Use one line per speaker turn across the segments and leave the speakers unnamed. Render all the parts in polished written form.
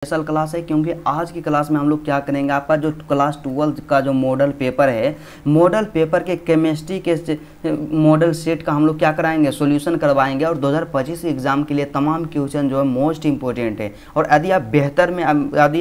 Special class है क्योंकि आज की क्लास में हम लोग क्या करेंगे, आपका जो क्लास 12 का जो मॉडल पेपर है, मॉडल पेपर के केमिस्ट्री के मॉडल सेट का हम लोग क्या कराएंगे, सॉल्यूशन करवाएंगे। और 2025 एग्जाम के लिए तमाम क्वेश्चन जो है मोस्ट इंपॉर्टेंट है। और यदि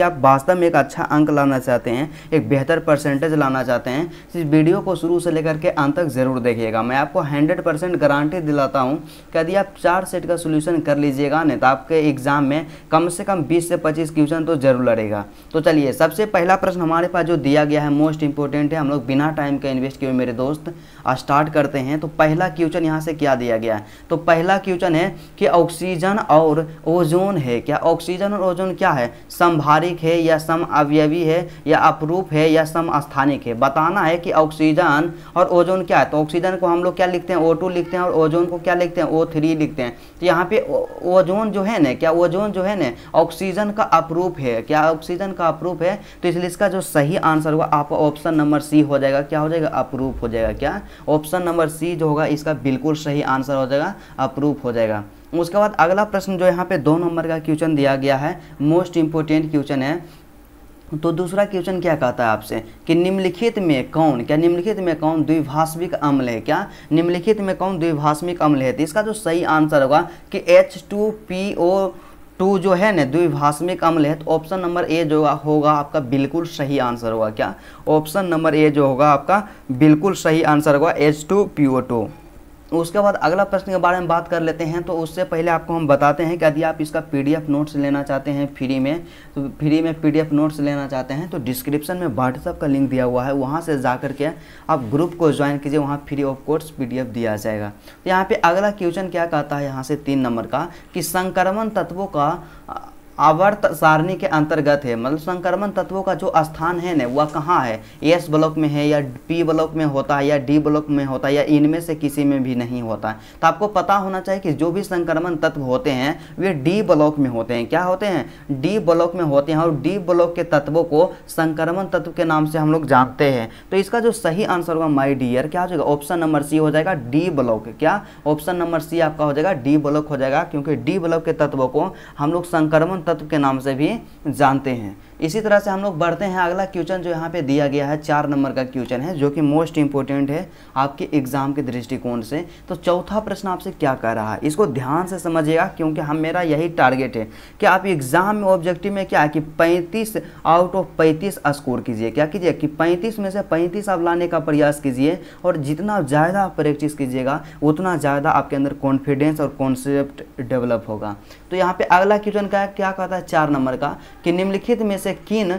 आप वास्तव में एक अच्छा अंक लाना चाहते हैं, एक बेहतर परसेंटेज लाना चाहते हैं, इस वीडियो को शुरू से लेकर के अंत तक ज़रूर देखिएगा। मैं आपको 100% गारंटी दिलाता हूँ कि यदि आप 4 सेट का सॉल्यूशन कर लीजिएगा नहीं तो आपके एग्जाम में कम से कम 20 से 25 क्वेश्चन तो जरूर लड़ेगा। तो चलिए, सबसे पहला प्रश्न हमारे पास जो दिया गया है मोस्ट इंपॉर्टेंट है। हम लोग बिना टाइम का इन्वेस्ट किए मेरे दोस्त स्टार्ट करते हैं। तो पहला क्वेश्चन यहाँ से क्या दिया गया है, तो पहला क्वेश्चन है कि ऑक्सीजन और ओजोन है क्या, ऑक्सीजन और ओजोन क्या है, समभारिक है या समअवयवी है या अपरूप है या समस्थानिक है। बताना है कि ऑक्सीजन और ओजोन क्या है। तो ऑक्सीजन को हम लोग क्या लिखते हैं, O2 लिखते हैं, और ओजोन को क्या लिखते हैं, O3 लिखते हैं। तो यहाँ पे ओजोन जो है ना, क्या ओजोन जो है ना ऑक्सीजन का अपरूप है, क्या ऑक्सीजन का अपरूप है। तो इसलिए इसका जो सही आंसर होगा आपका ऑप्शन नंबर सी हो जाएगा। क्या हो जाएगा, अपरूप हो जाएगा। क्या ऑप्शन नंबर सी जो होगा इसका बिल्कुल सही आंसर हो जाएगा, अपरूप हो जाएगा। उसके बाद अगला प्रश्न जो यहाँ पे 2 नंबर का क्वेश्चन दिया गया है, मोस्ट इंपोर्टेंट क्वेश्चन है। तो दूसरा क्वेश्चन क्या कहता है आपसे कि निम्नलिखित में कौन, क्या निम्नलिखित में कौन द्विभाषिक अम्ल है, क्या निम्नलिखित में कौन द्विभाषिक अम्ल है। तो इसका जो सही आंसर होगा कि H2PO2 जो है ना द्विभाषिक अम्ल है। तो ऑप्शन नंबर ए जो होगा आपका बिल्कुल सही आंसर होगा। क्या ऑप्शन नंबर ए जो होगा आपका बिल्कुल सही आंसर होगा, H2PO2। उसके बाद अगला प्रश्न के बारे में बात कर लेते हैं। तो उससे पहले आपको हम बताते हैं कि यदि आप इसका PDF नोट्स लेना चाहते हैं फ्री में, तो फ्री में PDF नोट्स लेना चाहते हैं तो डिस्क्रिप्शन में व्हाट्सएप का लिंक दिया हुआ है, वहां से जा करके आप ग्रुप को ज्वाइन कीजिए, वहां फ्री ऑफ कोर्स PDF दिया जाएगा। तो यहाँ पे अगला क्वेश्चन क्या कहता है यहाँ से 3 नंबर का कि संक्रमण तत्वों का आवर्त सारणी के अंतर्गत है, मतलब संक्रमण तत्वों का जो स्थान है ना वह कहाँ है, S ब्लॉक में है या P ब्लॉक में होता है या D ब्लॉक में होता है या इनमें से किसी में भी नहीं होता है। तो आपको पता होना चाहिए कि जो भी संक्रमण तत्व होते हैं वे D ब्लॉक में होते हैं। क्या होते हैं, D ब्लॉक में होते हैं। और D ब्लॉक के तत्वों को संक्रमण तत्व के नाम से हम लोग जानते हैं। तो इसका जो सही आंसर होगा माय डियर क्या हो जाएगा, ऑप्शन नंबर सी हो जाएगा, D ब्लॉक। क्या ऑप्शन नंबर सी आपका हो जाएगा, D ब्लॉक हो जाएगा, क्योंकि D ब्लॉक के तत्वों को हम लोग संक्रमण तत्व के नाम से भी जानते हैं। इसी तरह से हम लोग बढ़ते हैं। अगला क्वेश्चन जो यहाँ पे दिया गया है 4 नंबर का क्वेश्चन है, जो कि मोस्ट इंपोर्टेंट है आपके एग्जाम के दृष्टिकोण से। तो चौथा प्रश्न आपसे क्या कह रहा है, इसको ध्यान से समझिएगा, क्योंकि मेरा यही टारगेट है कि आप एग्जाम में ऑब्जेक्टिव में क्या है कि 35 आउट ऑफ 35 स्कोर कीजिए। क्या कीजिए कि 35 में से 35 आप लाने का प्रयास कीजिए। और जितना ज़्यादा आप प्रैक्टिस कीजिएगा उतना ज़्यादा आपके अंदर कॉन्फिडेंस और कॉन्सेप्ट डेवलप होगा। तो यहाँ पे अगला क्वेश्चन क्या कहता है 4 नंबर का कि निम्नलिखित में से किन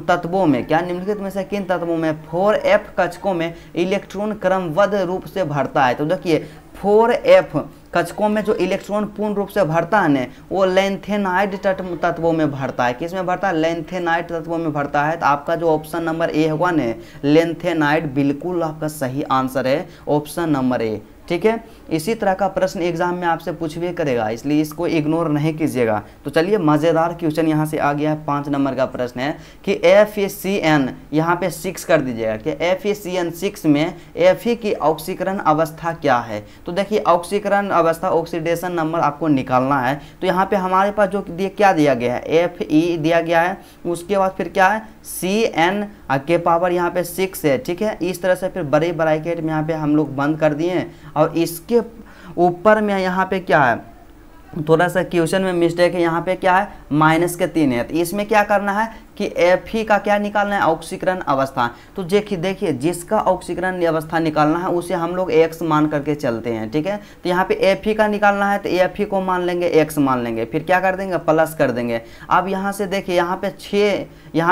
तत्वों में, क्या निम्नलिखित में से किन तत्वों में 4f कक्षकों में इलेक्ट्रॉन क्रमबद्ध रूप से भरता है। तो देखिए 4f कक्षकों में जो इलेक्ट्रॉन पूर्ण रूप से भरता है ना वो लैंथेनाइड तत्वों में भरता है। किस में भरता है, लैंथेनाइड तत्वों में भरता है। तो आपका जो ऑप्शन नंबर ए होगा ना लैंथेनाइड, बिल्कुल आपका सही आंसर है, ऑप्शन नंबर ए। ठीक है, इसी तरह का प्रश्न एग्जाम में आपसे पूछ भी करेगा, इसलिए इसको इग्नोर नहीं कीजिएगा। तो चलिए मज़ेदार क्वेश्चन यहाँ से आ गया है। 5 नंबर का प्रश्न है कि FeCN यहाँ पे 6 कर दीजिएगा कि FeCN 6 में Fe की ऑक्सीकरण अवस्था क्या है। तो देखिए ऑक्सीकरण अवस्था, ऑक्सीडेशन नंबर आपको निकालना है। तो यहाँ पे हमारे पास जो क्या दिया गया है, Fe दिया गया है, उसके बाद फिर क्या है Cn के पावर यहाँ पे 6 है। ठीक है, इस तरह से फिर बड़े ब्रैकेट में यहाँ पे हम लोग बंद कर दिए। और इसके ऊपर में यहाँ पे क्या है, थोड़ा सा क्वेश्चन में मिस्टेक है, यहाँ पे क्या है -3 है। तो इसमें क्या करना है कि Fe का क्या निकालना है, ऑक्सीकरण अवस्था। तो देखिए जिसका ऑक्सीकरण अवस्था निकालना है उसे हम लोग x मान करके चलते हैं। ठीक है, तो यहाँ पे Fe का निकालना है तो Fe को मान लेंगे, x मान लेंगे, फिर क्या कर देंगे प्लस कर देंगे। अब यहाँ से देखिए यहाँ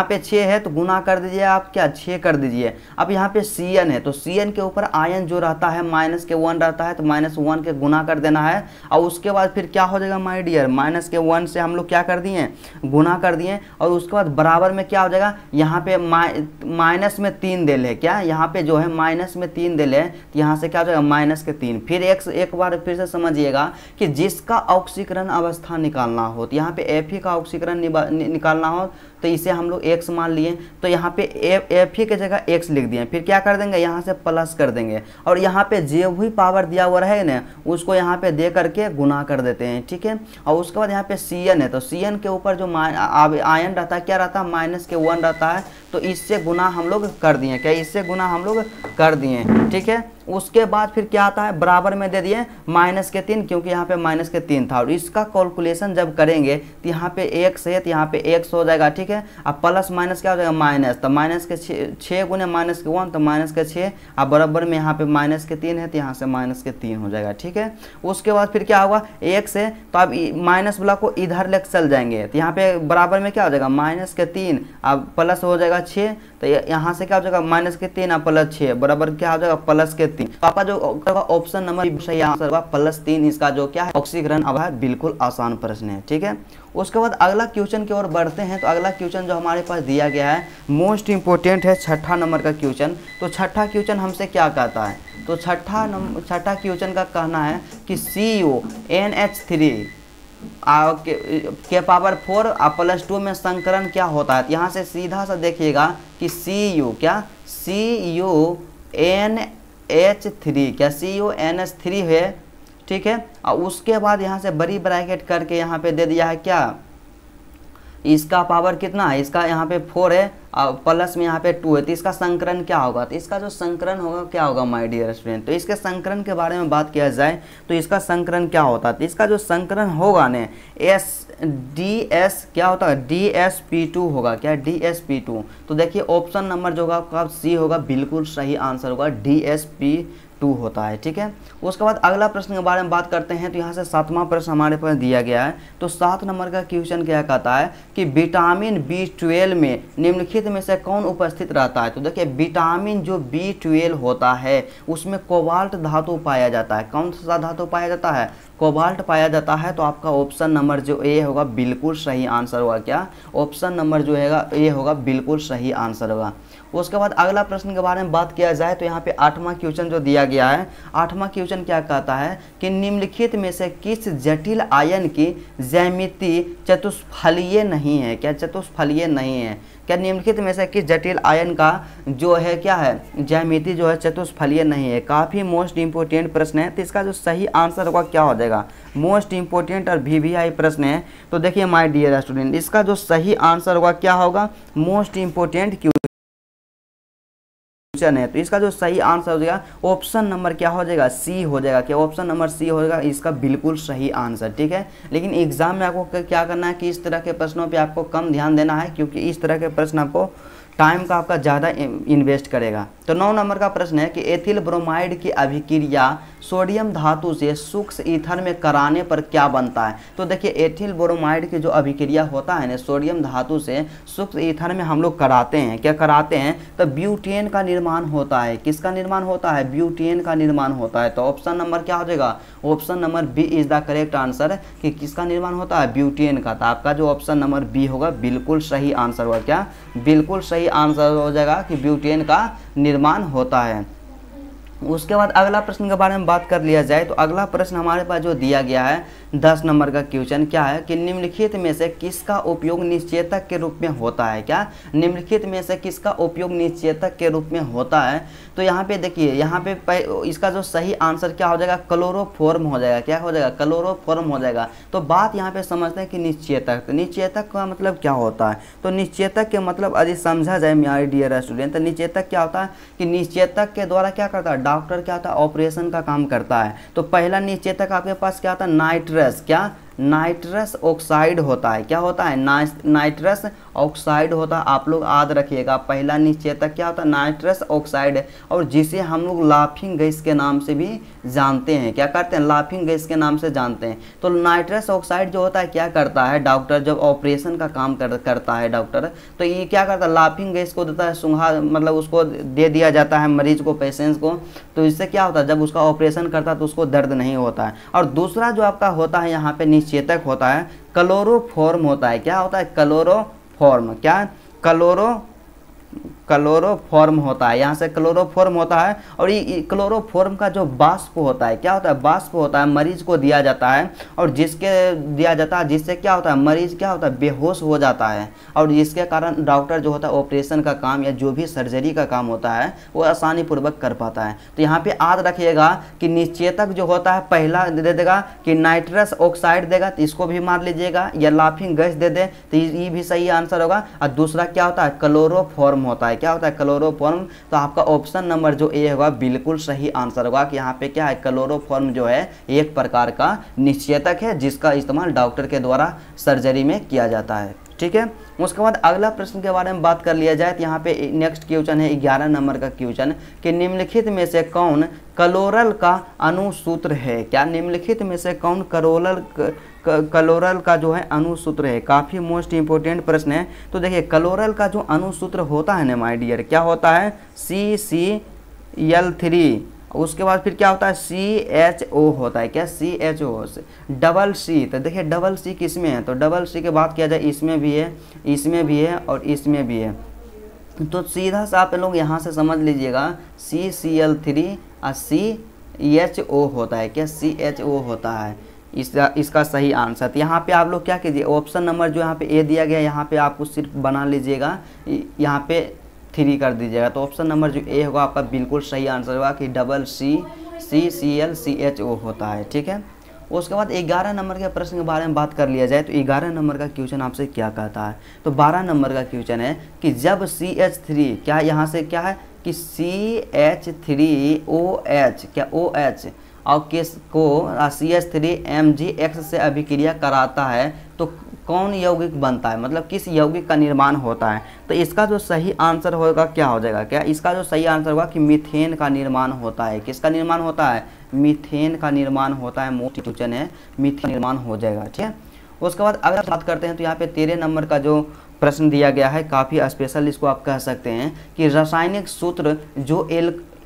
पे 6 है तो गुना कर दीजिए आप, क्या 6 कर दीजिए। अब यहाँ पे Cn है तो Cn के ऊपर आयन जो रहता है -1 रहता है, तो -1 के गुना कर देना है। और उसके बाद फिर क्या हो जाएगा माय डियर, -1 से हम लोग क्या कर दिए गुना कर दिए। और उसके बाद बराबर में क्या हो जाएगा, यहाँ पे माइनस में 3 देल है, क्या यहाँ पे जो है माइनस में 3 देल है, तो यहाँ से क्या हो जाएगा माइनस के 3। फिर एक बार फिर से समझिएगा कि जिसका ऑक्सीकरण अवस्था निकालना हो, तो यहाँ पे एफ का ऑक्सीकरण निकालना हो तो इसे हम लोग x मान लिए, तो यहाँ पे एफ की जगह x लिख दिए। फिर क्या कर देंगे, यहाँ से प्लस कर देंगे, और यहाँ पे जो भी पावर दिया हुआ है ना उसको यहाँ पे दे करके गुना कर देते हैं, ठीक है। और उसके बाद यहाँ पे Cn है, तो Cn के ऊपर जो आयन रहता है क्या रहता है, -1 रहता है, तो इससे गुना हम लोग कर दिए, क्या इससे गुना हम लोग कर दिए, ठीक है। उसके बाद फिर क्या आता है, बराबर में दे दिए -3, क्योंकि यहाँ पे -3 था, और इसका कैलकुलेशन जब करेंगे तो यहाँ पे x है, तो यहाँ पे x हो जाएगा, ठीक है। अब प्लस माइनस क्या हो जाएगा माइनस, तो माइनस के 6 गुने -1, तो -6, अब बराबर में यहाँ पे -3 है, तो यहाँ से -3 हो जाएगा, ठीक है। उसके बाद फिर क्या होगा, x है, तो अब माइनस वाला को इधर लेकर चल जाएंगे, तो यहाँ पे बराबर में क्या हो जाएगा -3, अब प्लस हो जाएगा 6, तो यहाँ से क्या हो जाएगा -3 अब +6 बराबर क्या हो जाएगा +3। तो आपका जो ऑप्शन नंबर सही आंसर होगा +3, इसका जो क्या है ऑक्सीकरण अब है, बिल्कुल आसान प्रश्न है, ठीक है। उसके बाद अगला क्वेश्चन की ओर बढ़ते हैं। तो अगला क्वेश्चन जो हमारे पास दिया गया है मोस्ट इंपोर्टेंट है, 6ठा नंबर का क्वेश्चन। तो 6ठा क्वेश्चन हमसे क्या कहता है, तो 6ठा क्वेश्चन का कहना है कि CuNH3 के पावर 4 +2 में संकरण क्या होता है। यहाँ से सीधा सा देखिएगा कि CuNH3 क्या CuNH3 है, ठीक है। और उसके बाद यहाँ से बड़ी ब्रैकेट करके यहाँ पे दे दिया है क्या, इसका पावर कितना है, इसका यहाँ पे 4 है और प्लस में यहाँ पे 2 है, तो इसका संकरण क्या होगा, तो इसका जो संकरण होगा क्या होगा माय डियर स्टूडेंट। तो इसके संकरण के बारे में बात किया जाए तो इसका संकरण क्या होता है, तो इसका जो संकरण होगा ने DS क्या होता है DsP2 होगा, क्या DsP2। तो देखिए ऑप्शन नंबर जो होगा आपका C होगा, बिल्कुल सही आंसर होगा, DsP2 होता है, ठीक है। उसके बाद अगला प्रश्न के बारे में बात करते हैं। तो यहाँ से 7वां प्रश्न हमारे पास दिया गया है। तो 7 नंबर का क्वेश्चन क्या कहता है कि विटामिन B12 में निम्नलिखित में से कौन उपस्थित रहता है। तो देखिए विटामिन जो B12 होता है उसमें कोबाल्ट धातु पाया जाता है। कौन सा धातु पाया जाता है, कोबाल्ट पाया जाता है। तो आपका ऑप्शन नंबर जो ए होगा बिल्कुल सही आंसर होगा, क्या ऑप्शन नंबर जो है ए होगा बिल्कुल सही आंसर होगा। उसके बाद अगला प्रश्न के बारे में बात किया जाए तो यहाँ पे 8वां क्वेश्चन जो दिया गया है, 8वां क्वेश्चन क्या कहता है कि निम्नलिखित में से किस जटिल आयन की ज्यामिति चतुष्फलीय नहीं है, क्या चतुष्फलीय नहीं है, क्या निम्नलिखित में से किस जटिल आयन का जो है क्या है ज्यामिति जो है चतुष्फलीय नहीं है। काफ़ी मोस्ट इंपोर्टेंट प्रश्न है। तो इसका जो सही आंसर होगा क्या हो जाएगा, मोस्ट इंपोर्टेंट और VVI प्रश्न है। तो देखिए माय डियर स्टूडेंट, इसका जो सही आंसर होगा क्या होगा, मोस्ट इंपोर्टेंट क्वेश्चन है। तो इसका जो सही आंसर हो जाएगा ऑप्शन नंबर क्या हो जाएगा, C हो जाएगा, क्या ऑप्शन नंबर C हो जाएगा इसका बिल्कुल सही आंसर, ठीक है। लेकिन एग्जाम में आपको क्या करना है कि इस तरह के प्रश्नों पे आपको कम ध्यान देना है, क्योंकि इस तरह के प्रश्न आपको टाइम का आपका ज़्यादा इन्वेस्ट करेगा। तो 9 नंबर का प्रश्न है कि एथिल ब्रोमाइड की अभिक्रिया सोडियम धातु से सूक्ष्म ईथर में कराने पर क्या बनता है। तो देखिए एथिल ब्रोमाइड की जो अभिक्रिया होता है ना सोडियम धातु से सूक्ष्म ईथर में हम लोग कराते हैं, क्या कराते हैं, तो ब्यूटेन का निर्माण होता है। किसका निर्माण होता है, ब्यूटेन का निर्माण होता है। तो ऑप्शन नंबर क्या हो जाएगा, option number B is the correct answer कि किसका निर्माण होता है, ब्यूटेन का। तो आपका जो ऑप्शन नंबर B होगा बिल्कुल सही आंसर होगा, क्या बिल्कुल सही आंसर हो जाएगा कि ब्यूटेन का निर्माण होता है। उसके बाद अगला प्रश्न के बारे में बात कर लिया जाए तो अगला प्रश्न हमारे पास जो दिया गया है 10 नंबर का क्वेश्चन क्या है कि निम्नलिखित में से किसका उपयोग निश्चेतक के रूप में होता है, क्या निम्नलिखित में से किसका उपयोग निश्चेतक के रूप में होता है। तो यहाँ पे देखिए यहाँ पे इसका जो सही आंसर क्या हो जाएगा, क्लोरोफॉर्म हो जाएगा, क्या हो जाएगा, क्लोरोफॉर्म हो जाएगा। तो बात यहाँ पे समझते हैं कि निश्चेतक, तो निश्चेतक का मतलब क्या होता है। तो निश्चेतक के मतलब यदि समझा जाए माय डियर स्टूडेंट, तो निश्चेतक क्या होता है कि निश्चेतक के द्वारा क्या करता है डॉक्टर क्या होता है ऑपरेशन का काम करता है। तो पहला निश्चेतक आपके पास क्या होता है नाइट्रस, क्या नाइट्रस ऑक्साइड होता है, क्या होता है नाइट्रस ऑक्साइड होता है। आप लोग याद रखिएगा पहला निश्चेतक क्या होता है नाइट्रस ऑक्साइड है, और जिसे हम लोग लाफिंग गैस के नाम से भी जानते हैं, क्या करते हैं लाफिंग गैस के नाम से जानते हैं। तो नाइट्रस ऑक्साइड जो होता है क्या करता है डॉक्टर जब ऑपरेशन का काम करता है डॉक्टर, तो ये क्या करता है लाफिंग गैस को देता है सुंघा, मतलब उसको दे दिया जाता है मरीज को, पेशेंट को। तो इससे क्या होता है जब उसका ऑपरेशन करता है तो उसको दर्द नहीं होता है। और दूसरा जो आपका होता है यहाँ पे निश्चेतक होता है क्लोरोफॉर्म होता है, क्या होता है क्लोरोफॉर्म, क्या क्लोरोफॉर्म होता है, यहाँ से क्लोरोफॉर्म होता है। और ये क्लोरोफॉर्म का जो वाष्प होता है, क्या होता है, वाष्प होता है, मरीज को दिया जाता है। और जिसके दिया जाता है, जिससे क्या होता है, मरीज क्या होता है, बेहोश हो जाता है। और जिसके कारण डॉक्टर जो होता है ऑपरेशन का काम या जो भी सर्जरी का काम होता है वो आसानी पूर्वक कर पाता है। तो यहाँ पे याद रखिएगा कि निश्चेतक जो होता है पहला दे देगा कि नाइट्रस ऑक्साइड देगा, तो इसको भी मार लीजिएगा, या लाफिंग गैस दे दे तो ये भी सही आंसर होगा। और दूसरा क्या होता है, क्लोरोफॉर्म होता है, क्या होता है, क्लोरोफॉर्म। तो आपका ऑप्शन नंबर जो ए होगा बिल्कुल सही आंसर होगा कि यहाँ पे क्या है, क्लोरोफॉर्म जो है एक प्रकार का निश्चेतक है जिसका इस्तेमाल डॉक्टर के द्वारा सर्जरी में किया जाता है। ठीक है, उसके बाद अगला प्रश्न के बारे में बात कर लिया जाए तो यहाँ पे नेक्स्ट क्वेश्चन है 11 नंबर का क्वेश्चन कि निम्नलिखित में से कौन क्लोरल का अणुसूत्र है। क्या निम्नलिखित में से कौन क्लोरल का जो है अणुसूत्र है। काफ़ी मोस्ट इंपोर्टेंट प्रश्न है। तो देखिए क्लोरल का जो अणुसूत्र होता है ना माय डियर, क्या होता है, CCl3। उसके बाद फिर क्या होता है, CHO होता है, क्या CHO डबल C। तो देखिए डबल C किस में है, तो डबल C की बात किया जाए इसमें भी है, इसमें भी है और इसमें भी है। तो सीधा सा आप लोग यहाँ से समझ लीजिएगा CCl3 और CHO होता है, क्या CHO होता है इसका सही आंसर। तो यहाँ पे आप लोग क्या कीजिए, ऑप्शन नंबर जो यहाँ पे ए दिया गया यहाँ पे आपको सिर्फ बना लीजिएगा, यहाँ पे 3 कर दीजिएगा। तो ऑप्शन नंबर जो ए होगा आपका बिल्कुल सही आंसर होगा कि डबल CCl CHO होता है। ठीक है, उसके बाद 11 नंबर के प्रश्न के बारे में बात कर लिया जाए तो 11 नंबर का क्वेश्चन आपसे क्या कहता है। तो 12 नंबर का क्वेश्चन है कि जब CH3 क्या यहाँ से क्या है कि CH3OH क्या OH और किस को CH3MgX से अभिक्रिया कराता है तो कौन यौगिक बनता है, मतलब किस यौगिक का निर्माण होता है। तो इसका जो सही आंसर होगा क्या हो जाएगा, क्या इसका जो सही आंसर होगा कि मीथेन का निर्माण होता है। किसका निर्माण होता है, मीथेन का निर्माण होता है। मोस्ट क्वेश्चन है, मीथेन निर्माण हो जाएगा। ठीक है, उसके बाद अगर बात करते हैं तो यहाँ पे 13 नंबर का जो प्रश्न दिया गया है काफ़ी स्पेशल इसको आप कह सकते हैं कि रासायनिक सूत्र जो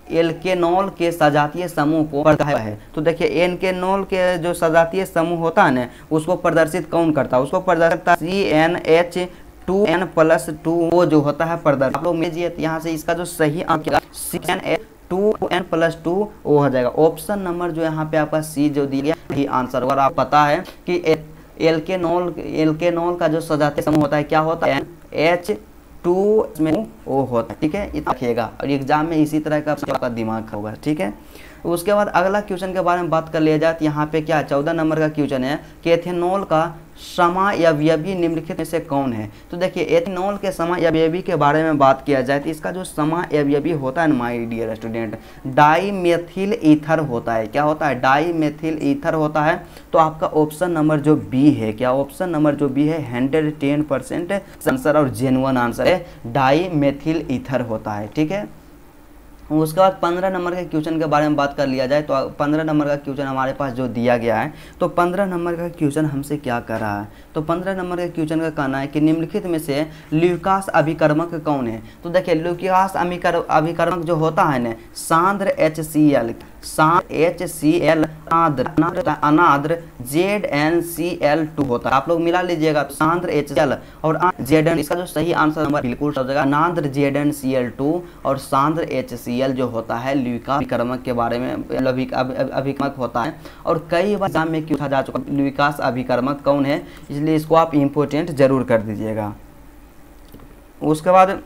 एल्केनॉल के सजातीय समूह को प्रदर्शित है। तो देखिए एल्केनॉल के जो सजातीय समूह होता है ना उसको प्रदर्शित कौन करता है, उसको प्रदर्शित CnH2n+2 वो जो होता है प्रदर्शित। आप लोग मेजिए यहाँ से इसका जो सही आंसर CnH2n+2 वो हो जाएगा। ऑप्शन नंबर जो यहाँ पे आपका सी जो दिया गया ये आंसर। अगर आप पता है कि एल्केनॉल का जो सजातीय समूह होता है क्या होता है, H2 में वो होता है। ठीक है, इतना रखिएगा और एग्जाम में इसी तरह का आपका दिमाग होगा। ठीक है, उसके बाद अगला क्वेश्चन के बारे में बात कर लिया जाए तो यहाँ पे क्या 14 नंबर का क्वेश्चन है कि एथेनॉल का समावयवी निम्नलिखित में से कौन है। तो देखिए एथेनॉल के समावयवी के बारे में बात किया जाए तो इसका जो समावयवी होता है ना my dear student, dimethyl ether होता है। क्या होता है, डाईमेथिल ईथर होता है। तो आपका ऑप्शन नंबर जो बी है, क्या ऑप्शन नंबर जो बी है 110% आंसर और जेन्युइन आंसर है, डाईमेथिल ईथर होता है। ठीक है, उसके बाद 15 नंबर के क्वेश्चन के बारे में बात कर लिया जाए तो 15 नंबर का क्वेश्चन हमारे पास जो दिया गया है तो 15 नंबर का क्वेश्चन हमसे क्या कर रहा है। तो 15 नंबर के क्वेश्चन का कहना है कि निम्नलिखित में से ल्यूकास अभिकर्मक कौन है। तो देखिए ल्यूकास अभिकर्मक जो होता है ना सांद्र HCl अनाद्र ZnCl2 होता है। आप लोग मिला लीजिएगा सांद्र HCl और Zn, इसका जो सही आंसर नंबर बिल्कुल हो जाएगा अनाद्र ZnCl2 और सांद्र HCl जो होता है ल्यूकास अभिकर्मक के बारे में अभिकर्मक होता है। और कई बार एग्जाम में पूछा जा चुका ल्यूकास अभिकर्मक कौन है, इसलिए इसको आप इम्पोर्टेंट जरूर कर दीजिएगा। उसके बाद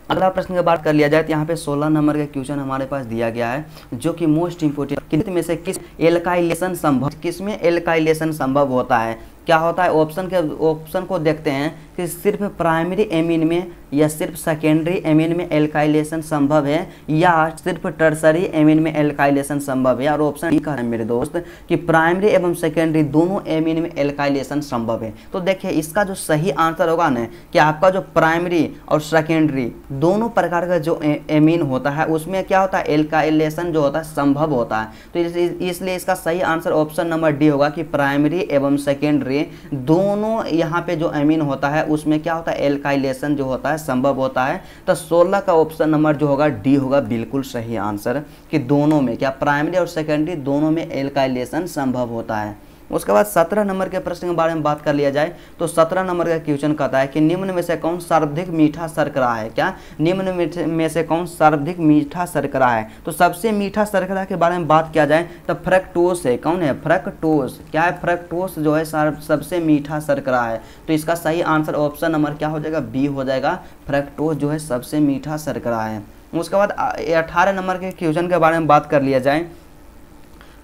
अगला प्रश्न की बात कर लिया जाए तो यहाँ पे 16 नंबर का क्वेश्चन हमारे पास दिया गया है जो कि मोस्ट इंपोर्टेंट में से किस एल्काइलेशन संभव, किसमें एल्काइलेशन संभव होता है। क्या होता है, ऑप्शन को देखते हैं कि सिर्फ प्राइमरी एमीन में या सिर्फ सेकेंडरी एमीन में एल्काइलेशन संभव है या सिर्फ टर्सरी एमीन में एल्काइलेशन संभव है। और ऑप्शन डी का है मेरे दोस्त कि प्राइमरी एवं सेकेंडरी दोनों एमीन में एल्काइलेशन संभव है। तो देखिए इसका जो सही आंसर होगा ना कि आपका जो प्राइमरी और सेकेंडरी दोनों प्रकार का जो एमीन होता है उसमें क्या होता है, एल्काइलेशन जो होता है संभव होता है। तो इसलिए इसका सही आंसर ऑप्शन नंबर डी होगा कि प्राइमरी एवं सेकेंडरी दोनों यहाँ पे जो एमीन होता है उसमें क्या होता है, एल्काइलेशन जो होता है संभव होता है। तो 16 का ऑप्शन नंबर जो होगा डी होगा बिल्कुल सही आंसर कि दोनों में क्या प्राइमरी और सेकेंडरी दोनों में एल्काइलेशन संभव होता है। उसके बाद 17 नंबर के प्रश्न के बारे में बात कर लिया जाए तो 17 नंबर का क्वेश्चन कहता है कि निम्न में से कौन सर्वाधिक मीठा शर्करा है। क्या निम्न में से कौन सर्वाधिक मीठा शर्करा है। तो सबसे मीठा शर्करा के बारे में बात किया जाए तो फ्रक्टोस है। कौन है, फ्रक्टोस। क्या है, फ्रक्टोस जो है सबसे मीठा शर्करा है। तो इसका सही आंसर ऑप्शन नंबर क्या हो जाएगा, बी हो जाएगा। फ्रक्टोस जो है सबसे मीठा शर्करा है। उसके बाद 18 नंबर के क्वेश्चन के बारे में बात कर लिया जाए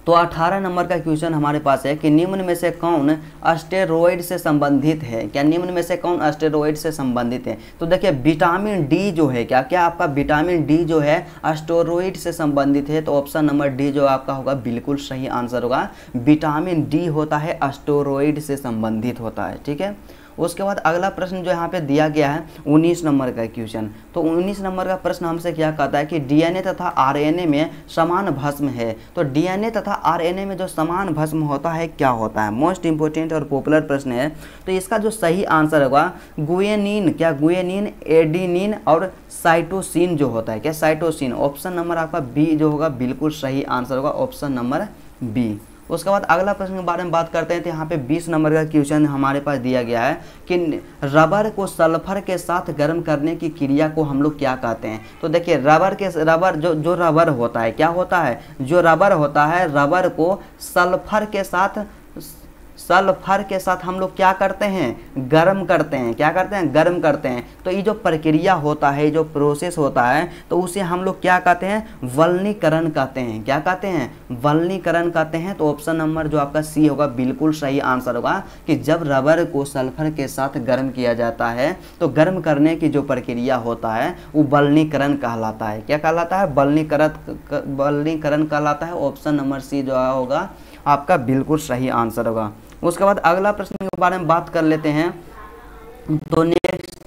तो 18 नंबर का क्वेश्चन हमारे पास है कि निम्न में से कौन एस्टेरॉयड से संबंधित है। क्या निम्न में से कौन एस्टेरॉयड से संबंधित है। तो देखिए विटामिन डी जो है, क्या क्या आपका विटामिन डी जो है एस्टेरॉयड से संबंधित है। तो ऑप्शन नंबर डी जो आपका होगा बिल्कुल सही आंसर होगा। विटामिन डी होता है एस्टेरॉयड से संबंधित होता है। ठीक है। उसके बाद अगला प्रश्न जो यहाँ पे दिया गया है 19 नंबर का क्वेश्चन। तो 19 नंबर का प्रश्न हमसे क्या कहता है कि डीएनए तथा आरएनए में समान भस्म है। तो डीएनए तथा आरएनए में जो समान भस्म होता है क्या होता है। मोस्ट इंपोर्टेंट और पॉपुलर प्रश्न है। तो इसका जो सही आंसर होगा गुएनिन। क्या गुएनिन, एडिनिन और साइटोसिन जो होता है। क्या साइटोसिन। ऑप्शन नंबर आपका बी जो होगा बिल्कुल सही आंसर होगा, ऑप्शन नंबर बी। उसके बाद अगला प्रश्न के बारे में बात करते हैं तो यहाँ पे 20 नंबर का क्वेश्चन हमारे पास दिया गया है कि रबर को सल्फर के साथ गर्म करने की क्रिया को हम लोग क्या कहते हैं। तो देखिए रबर जो रबर होता है, क्या होता है, जो रबर होता है, रबर को सल्फर के साथ हम लोग क्या करते हैं, गर्म करते हैं। क्या करते हैं, गर्म करते हैं। तो ये जो प्रक्रिया होता है, जो प्रोसेस होता है, तो उसे हम लोग क्या कहते हैं, वल्नीकरण कहते हैं। क्या कहते हैं, वल्नीकरण कहते हैं। तो ऑप्शन नंबर जो आपका सी होगा बिल्कुल सही आंसर होगा कि जब रबर को सल्फर के साथ गर्म किया जाता है तो गर्म करने की जो प्रक्रिया होता है वो वल्नीकरण कहलाता है। क्या कहलाता है, वल्नीकरण कहलाता है। ऑप्शन नंबर सी जो होगा आपका बिल्कुल सही आंसर होगा। उसके बाद अगला प्रश्न के बारे में बात कर लेते हैं तो नेक्स्ट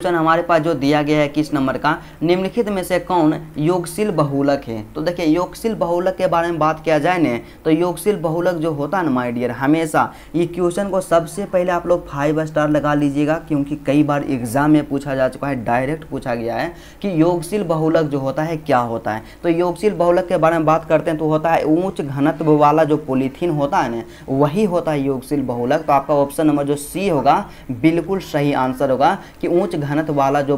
हमारे पास जो दिया गया है 21 नंबर का, निम्नलिखित में से कौन योगशील बहुलक है। तो देखिए योगशील बहुलक के बारे में बात किया जाए ना तो योगशील बहुलक जो होता है ना माय डियर, हमेशा ये क्वेश्चन को सबसे पहले आप लोग 5 स्टार लगा लीजिएगा क्योंकि कई बार एग्जाम में पूछा जा चुका है, डायरेक्ट पूछा गया है कि योगशील बहुलक जो होता है क्या होता है। तो योगशील बहुलक के बारे में बात करते हैं तो होता है उच्च घनत्व वाला जो पॉलीथीन होता है ना वही होता है योगशील बहुलक। तो आपका ऑप्शन नंबर जो सी होगा बिल्कुल सही आंसर होगा कि उच्च घनत्व वाला जो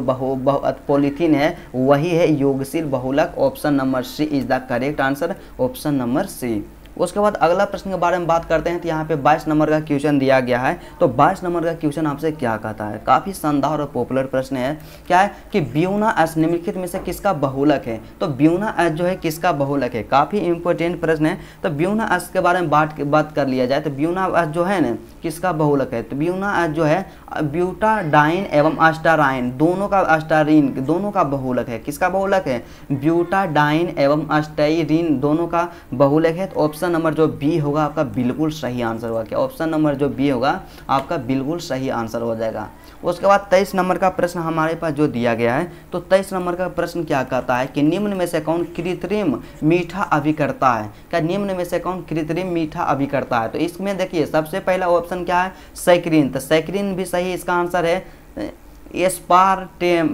पॉलीथीन है वही है योगशील बहुलक। Option number C is the correct answer, option number C. उसके बाद अगला प्रश्न के बारे में बात करते हैं तो यहाँ पे 22 नंबर का क्वेश्चन दिया गया है। तो 22 नंबर का क्वेश्चन आपसे क्या कहता है, काफ़ी शानदार और पॉपुलर प्रश्न है। क्या है कि ब्यूना एस निम्नलिखित में से किसका बहुलक है। तो ब्यूना एस जो है किसका बहुलक है, काफ़ी इंपॉर्टेंट प्रश्न है। तो ब्यूना एस के बारे में बात कर लिया जाए तो ब्यूना एस जो है ना किसका बहुलक है। तो ब्यूना एस जो है ब्यूटाडाइन एवं एस्टाराइन दोनों का, एस्टारीन दोनों का बहुलक है। किसका बहुलक है, ब्यूटाडाइन एवं एस्टाइरिन दोनों का बहुलक है। तो ऑप्शन नंबर जो बी होगा आपका बिल्कुल सही आंसर होगा। क्या ऑप्शन नंबर जो बी होगा आपका बिल्कुल सही आंसर हो जाएगा। उसके बाद 23 नंबर का प्रश्न हमारे पास जो दिया गया है तो 23 नंबर का प्रश्न क्या कहता है कि निम्न में से कौन कृत्रिम मीठा अभिकर्ता है। क्या निम्न में से कौन कृत्रिम मीठा अभिकर्ता है। तो इसमें देखिए सबसे पहला ऑप्शन क्या है, सैक्रिन। तो सैक्रिन भी सही इसका आंसर है। एस्पार्टेम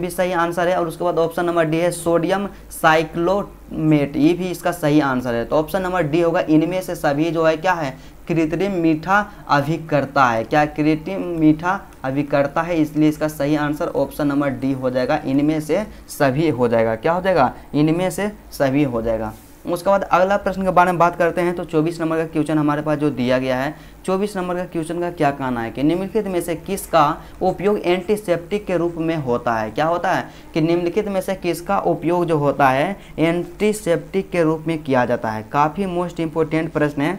भी सही आंसर है। और उसके बाद ऑप्शन नंबर डी है सोडियम साइक्लोमेट, ये भी इसका सही आंसर है। तो ऑप्शन नंबर डी होगा इनमें से सभी जो है क्या है, कृत्रिम मीठा अभिकर्ता है। क्या कृत्रिम मीठा अभिकर्ता है, इसलिए इसका सही आंसर ऑप्शन नंबर डी हो जाएगा, इनमें से सभी हो जाएगा। क्या हो जाएगा, इनमें से सभी हो जाएगा। उसके बाद अगला प्रश्न के बारे में बात करते हैं तो 24 नंबर का क्वेश्चन हमारे पास जो दिया गया है 24 नंबर का क्वेश्चन का क्या कहना है कि निम्नलिखित में से किसका उपयोग एंटीसेप्टिक के रूप में होता है। क्या होता है कि निम्नलिखित में से किसका उपयोग जो होता है एंटीसेप्टिक के रूप में किया जाता है। काफ़ी मोस्ट इंपोर्टेंट प्रश्न है।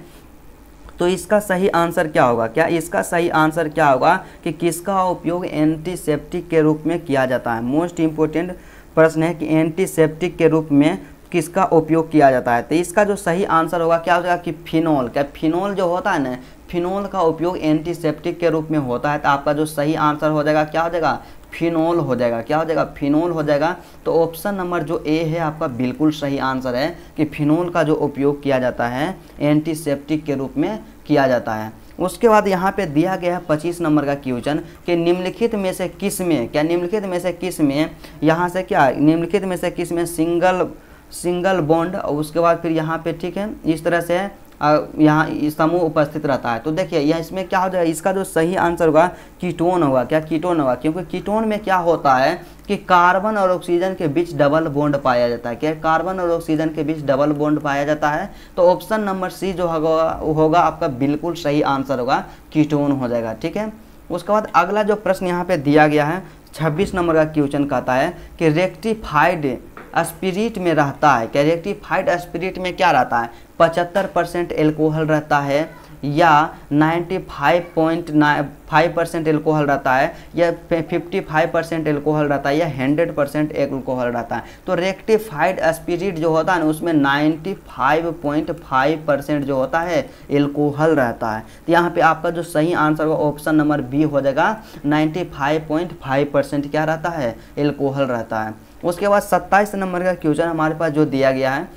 तो इसका सही आंसर क्या होगा, क्या इसका सही आंसर क्या होगा कि किसका उपयोग एंटीसेप्टिक के रूप में किया जाता है। मोस्ट इंपोर्टेंट प्रश्न है कि एंटीसेप्टिक के रूप में किसका उपयोग किया जाता है। तो इसका जो सही आंसर होगा क्या हो जाएगा कि फिनॉल। क्या फिनॉल जो होता है ना, फिनोल का उपयोग एंटीसेप्टिक के रूप में होता है, तो आपका जो सही आंसर हो जाएगा क्या हो जाएगा, फिनोल हो जाएगा। क्या हो जाएगा, फिनोल हो जाएगा। तो ऑप्शन नंबर जो ए है आपका बिल्कुल सही आंसर है कि फिनोल का जो उपयोग किया जाता है एंटीसेप्टिक के रूप में किया जाता है। उसके बाद यहाँ पे दिया गया है 25 नंबर का क्वेश्चन कि निम्नलिखित में से किस में, क्या निम्नलिखित में से किस में, यहाँ से क्या निम्नलिखित में से किस में सिंगल बॉन्ड, और उसके बाद फिर यहाँ पे ठीक है इस तरह से यहाँ समूह उपस्थित रहता है। तो देखिए यह इसमें क्या हो जाएगा, इसका जो सही आंसर होगा कीटोन होगा। क्या कीटोन होगा, क्योंकि कीटोन में क्या होता है कि कार्बन और ऑक्सीजन के बीच डबल बॉन्ड पाया जाता है। क्या कार्बन और ऑक्सीजन के बीच डबल बॉन्ड पाया जाता है। तो ऑप्शन नंबर सी जो होगा आपका बिल्कुल सही आंसर होगा, कीटोन हो जाएगा। ठीक है, उसके बाद अगला जो प्रश्न यहाँ पे दिया गया है 26 नंबर का क्वेश्चन कहता है कि रेक्टिफाइड स्पिरिट में रहता है, क्या रेक्टिफाइड स्पिरिट में क्या रहता है, 75% एल्कोहल रहता है या 95.5% एल्कोहल रहता है या 55% एल्कोहल रहता है या 100% एल्कोहल रहता है। तो रेक्टिफाइड स्पिरिट जो होता है ना उसमें 95.5% जो होता है एल्कोहल रहता है। तो यहाँ पे आपका जो सही आंसर होगा ऑप्शन नंबर बी हो जाएगा, 95.5% क्या रहता है, एल्कोहल रहता है। उसके बाद 27 नंबर का क्वेश्चन हमारे पास जो दिया गया है,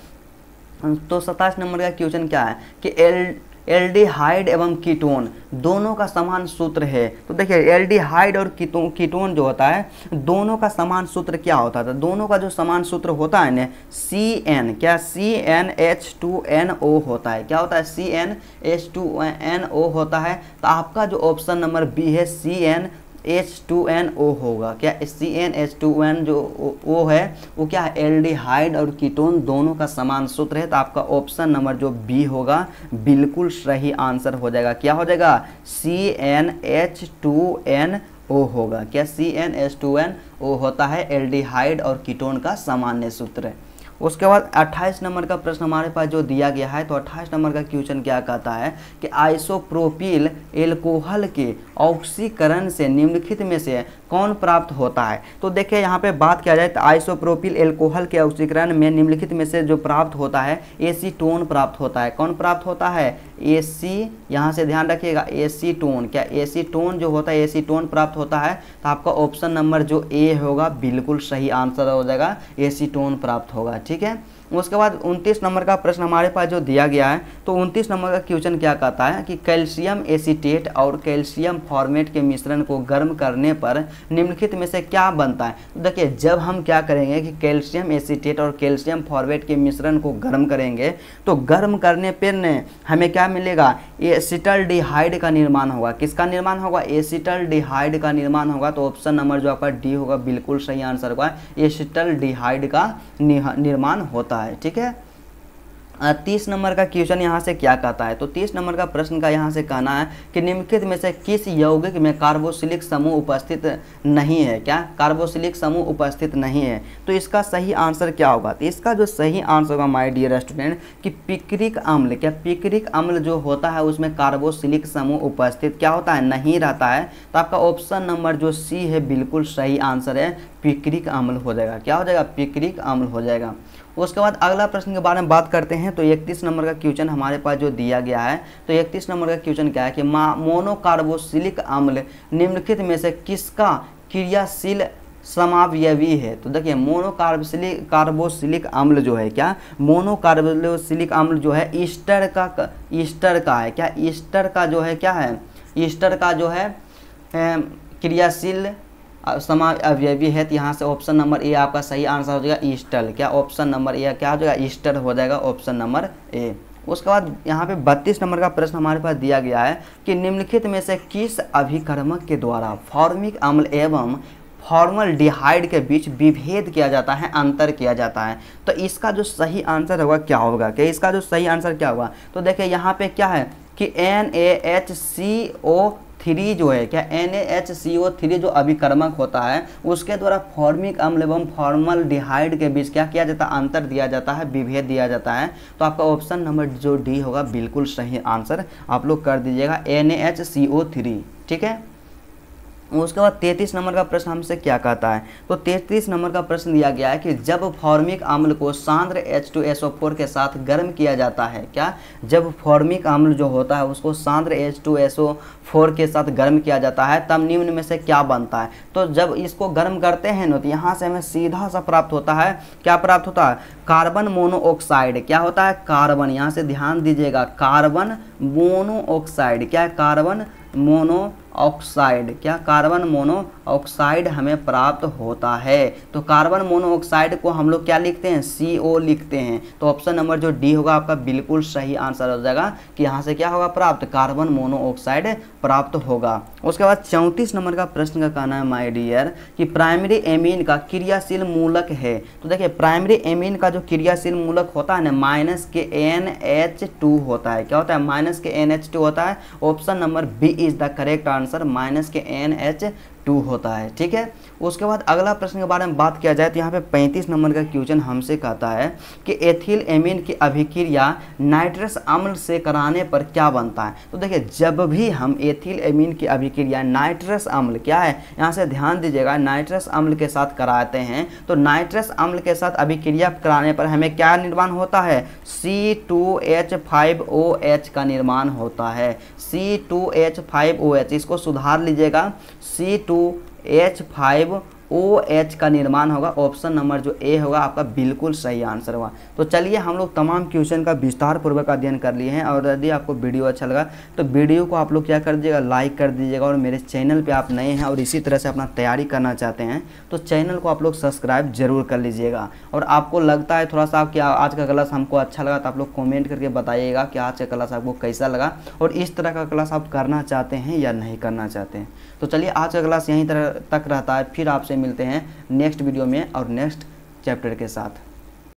तो 27 नंबर का क्वेश्चन क्या है कि एल्डिहाइड एवं कीटोन दोनों का समान सूत्र है। तो देखिए एल्डिहाइड और कीटोन जो होता है दोनों का समान सूत्र क्या होता है, तो दोनों का जो समान सूत्र होता है ना CN, क्या CnH2NO होता है। क्या होता है, CnH2NO होता है। तो आपका जो ऑप्शन नंबर बी है CnH2NO होगा। क्या CnH2N जो O है वो क्या है, एल्डिहाइड और कीटोन दोनों का समान सूत्र है। तो आपका ऑप्शन नंबर जो बी होगा बिल्कुल सही आंसर हो जाएगा। क्या हो जाएगा, CnH2NO होगा। क्या CnH2NO होता है एल्डिहाइड और कीटोन का सामान्य सूत्र है। उसके बाद 28 नंबर का प्रश्न हमारे पास जो दिया गया है, तो 28 नंबर का क्वेश्चन क्या कहता है कि आइसोप्रोपिल एल्कोहल के ऑक्सीकरण से निम्नलिखित में से कौन प्राप्त होता है। तो देखिए यहाँ पे बात किया जाए तो आइसोप्रोपिल एल्कोहल के ऑक्सीकरण में निम्नलिखित में से जो प्राप्त होता है एसीटोन प्राप्त होता है। कौन प्राप्त होता है, एसी, यहाँ से ध्यान रखिएगा एसीटोन। क्या एसीटोन जो होता है एसीटोन प्राप्त होता है। तो आपका ऑप्शन नंबर जो ए होगा बिल्कुल सही आंसर हो जाएगा, एसीटोन प्राप्त होगा। ठीक है, उसके बाद 29 नंबर का प्रश्न हमारे पास जो दिया गया है, तो 29 नंबर का क्वेश्चन क्या कहता है कि कैल्शियम एसीटेट और कैल्शियम फॉर्मेट के मिश्रण को गर्म करने पर निम्नलिखित में से क्या बनता है। तो देखिए जब हम क्या करेंगे कि कैल्शियम एसीटेट और कैल्शियम फॉर्मेट के मिश्रण को गर्म करेंगे तो गर्म करने पर न हमें क्या मिलेगा, एसिटल्डिहाइड का निर्माण होगा। किसका निर्माण होगा, एसिटल्डिहाइड का निर्माण होगा। तो ऑप्शन नंबर जो आपका डी होगा बिल्कुल सही आंसर होगा, एसिटल्डिहाइड का निर्माण होता है। ठीक है, 30 नंबर का क्वेश्चन यहाँ से क्या कहता है, तो 30 नंबर का प्रश्न का यहाँ से कहना है कि निम्नलिखित में से किस यौगिक में कार्बोक्सिलिक समूह उपस्थित नहीं है। क्या कार्बोक्सिलिक समूह उपस्थित नहीं है। तो इसका सही आंसर क्या होगा, तो इसका जो सही आंसर होगा माय डियर स्टूडेंट कि पिक्रिक अम्ल। क्या पिक्रिक अम्ल जो होता है उसमें कार्बोक्सिलिक समूह उपस्थित क्या होता है, नहीं रहता है। तो आपका ऑप्शन नंबर जो सी है बिल्कुल सही आंसर है, पिक्रिक अम्ल हो जाएगा। क्या हो जाएगा, पिक्रिक अम्ल हो जाएगा। उसके बाद अगला प्रश्न के बारे में बात करते हैं, तो 31 नंबर का क्वेश्चन हमारे पास जो दिया गया है, तो 31 नंबर का क्वेश्चन क्या है कि मोनोकार्बोक्सिलिक अम्ल निम्नलिखित में से किसका क्रियाशील समावयवी है। तो देखिए कार्बोक्सिलिक अम्ल जो है, क्या मोनोकार्बोक्सिलिक अम्ल जो है ईस्टर का है। क्या ईस्टर का जो है क्या है, ईस्टर का जो है क्रियाशील समावयवी है। तो यहाँ से ऑप्शन नंबर ए आपका सही आंसर हो जाएगा, ईस्टर। क्या ऑप्शन नंबर ए क्या हो जाएगा, ईस्टर हो जाएगा, ऑप्शन नंबर ए। उसके बाद यहाँ पे 32 नंबर का प्रश्न हमारे पास दिया गया है कि निम्नलिखित में से किस अभिकर्मक के द्वारा फॉर्मिक अम्ल एवं फॉर्मल्डिहाइड के बीच विभेद किया जाता है, अंतर किया जाता है। तो इसका जो सही आंसर होगा क्या होगा, कि इसका जो सही आंसर क्या होगा, तो देखिए यहाँ पे क्या है कि NaHCO3 जो है, क्या NaHCO3 जो अभिकर्मक होता है उसके द्वारा फॉर्मिक अम्ल एवं फॉर्मल्डिहाइड के बीच क्या किया जाता है, अंतर दिया जाता है, विभेद दिया जाता है। तो आपका ऑप्शन नंबर जो डी होगा बिल्कुल सही आंसर आप लोग कर दीजिएगा, NaHCO3। ठीक है, उसके बाद 33 नंबर का प्रश्न हमसे क्या कहता है, तो 33 नंबर का प्रश्न दिया गया है कि जब फॉर्मिक अम्ल को सांद्र H2SO4 के साथ गर्म किया जाता है, क्या, जब फॉर्मिक अम्ल जो होता है उसको सांद्र H2SO4 के साथ गर्म किया जाता है तब निम्न में से क्या बनता है। तो जब इसको गर्म करते हैं ना तो यहाँ से हमें सीधा सा प्राप्त होता है, क्या प्राप्त होता है, कार्बन मोनोऑक्साइड। क्या होता है, कार्बन, यहाँ से ध्यान दीजिएगा, कार्बन मोनोऑक्साइड, क्या है, कार्बन मोनोऑक्साइड, क्या, कार्बन मोनोऑक्साइड हमें प्राप्त होता है। तो कार्बन मोनोऑक्साइड को हम लोग क्या लिखते हैं, CO लिखते हैं। तो ऑप्शन नंबर जो डी होगा आपका बिल्कुल सही आंसर हो जाएगा कि यहाँ से क्या होगा प्राप्त, कार्बन मोनोऑक्साइड प्राप्त होगा। उसके बाद 34 नंबर का प्रश्न का कहना है माय डियर कि प्राइमरी एमीन का क्रियाशील मूलक है। तो देखिए प्राइमरी एमीन का जो क्रियाशील मूलक होता है ना -KNH2 होता है। क्या होता है, -KNH2 होता है। Option number B is the correct answer, -KNH2 होता है। ठीक है, उसके बाद अगला प्रश्न के बारे में बात किया जाए तो यहाँ पे 35 नंबर का क्वेश्चन हमसे कहता है कि एथिल एमीन की अभिक्रिया नाइट्रस अम्ल से कराने पर क्या बनता है। तो देखिए जब भी हम एथिल एमीन की अभिक्रिया नाइट्रस अम्ल, क्या है, यहाँ से ध्यान दीजिएगा, नाइट्रस अम्ल के साथ कराते हैं तो नाइट्रस अम्ल के साथ अभिक्रिया कराने पर हमें क्या निर्माण होता है, C2H5OH का निर्माण होता है। C2H5OH, इसको सुधार लीजिएगा, C2H5OH का निर्माण होगा। ऑप्शन नंबर जो ए होगा आपका बिल्कुल सही आंसर होगा। तो चलिए हम लोग तमाम क्वेश्चन का विस्तार पूर्वक अध्ययन कर लिए हैं और यदि आपको वीडियो अच्छा लगा तो वीडियो को आप लोग क्या कर दीजिएगा, लाइक कर दीजिएगा। और मेरे चैनल पे आप नए हैं और इसी तरह से अपना तैयारी करना चाहते हैं तो चैनल को आप लोग सब्सक्राइब जरूर कर लीजिएगा। और आपको लगता है थोड़ा सा कि आज का क्लास हमको अच्छा लगा तो आप लोग कॉमेंट करके बताइएगा कि आज का क्लास आपको कैसा लगा और इस तरह का क्लास आप करना चाहते हैं या नहीं करना चाहते हैं। तो चलिए आज का क्लास यहीं तक रहता है, फिर आपसे मिलते हैं नेक्स्ट वीडियो में और नेक्स्ट चैप्टर के साथ।